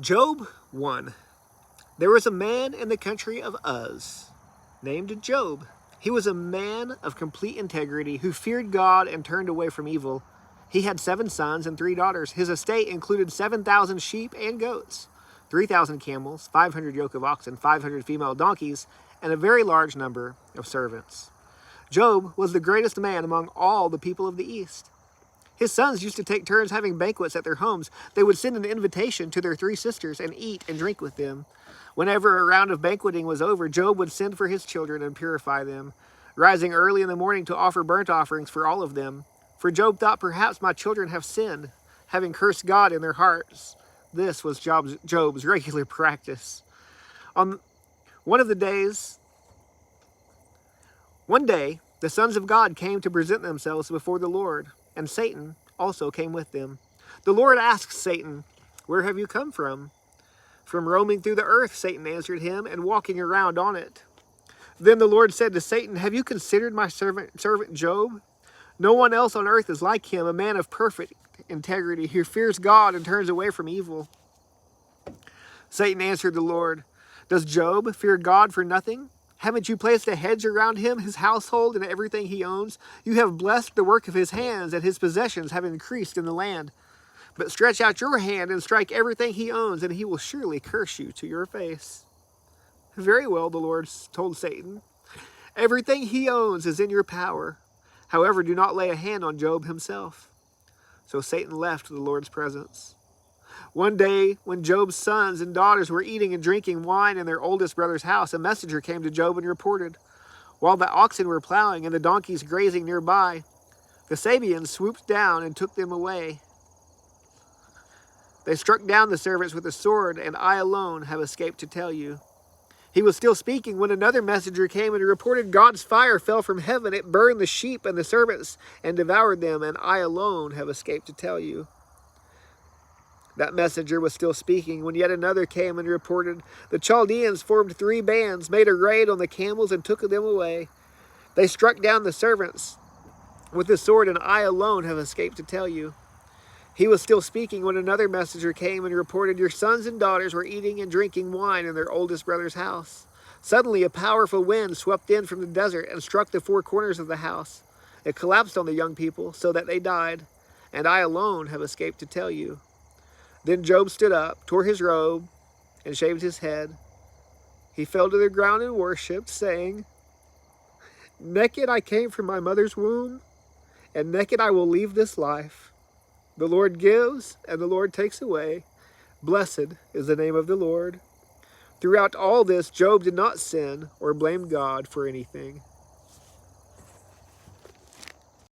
Job 1. There was a man in the country of Uz named Job. He was a man of complete integrity who feared God and turned away from evil. He had 7 sons and 3 daughters. His estate included 7,000 sheep and goats, 3,000 camels, 500 yoke of oxen, 500 female donkeys, and a very large number of servants. Job was the greatest man among all the people of the East. His sons used to take turns having banquets at their homes. They would send an invitation to their 3 sisters and eat and drink with them. Whenever a round of banqueting was over, Job would send for his children and purify them, rising early in the morning to offer burnt offerings for all of them. For Job thought, perhaps my children have sinned, having cursed God in their hearts. This was Job's regular practice. On one day, the sons of God came to present themselves before the Lord, and Satan also came with them. The Lord asked Satan, "Where have you come from?" "From roaming through the earth," Satan answered him, "and walking around on it." Then the Lord said to Satan, "Have you considered my servant Job? No one else on earth is like him, a man of perfect integrity, who fears God and turns away from evil." Satan answered the Lord, "Does Job fear God for nothing? Haven't you placed a hedge around him, his household, and everything he owns? You have blessed the work of his hands, and his possessions have increased in the land. But stretch out your hand and strike everything he owns, and he will surely curse you to your face." "Very well," the Lord told Satan. "Everything he owns is in your power. However, do not lay a hand on Job himself." So Satan left the Lord's presence. One day, when Job's sons and daughters were eating and drinking wine in their oldest brother's house, a messenger came to Job and reported, while the oxen were plowing and the donkeys grazing nearby, the Sabeans swooped down and took them away. They struck down the servants with a sword, and I alone have escaped to tell you. He was still speaking when another messenger came and reported, God's fire fell from heaven. It burned the sheep and the servants and devoured them, and I alone have escaped to tell you. That messenger was still speaking when yet another came and reported, the Chaldeans formed 3 bands, made a raid on the camels, and took them away. They struck down the servants with the sword, and I alone have escaped to tell you. He was still speaking when another messenger came and reported, your sons and daughters were eating and drinking wine in their oldest brother's house. Suddenly a powerful wind swept in from the desert and struck the 4 corners of the house. It collapsed on the young people so that they died, and I alone have escaped to tell you. Then Job stood up, tore his robe, and shaved his head. He fell to the ground and worshipped, saying, Naked I came from my mother's womb, and naked I will leave this life. The Lord gives, and the Lord takes away. Blessed is the name of the Lord. Throughout all this, Job did not sin or blame God for anything.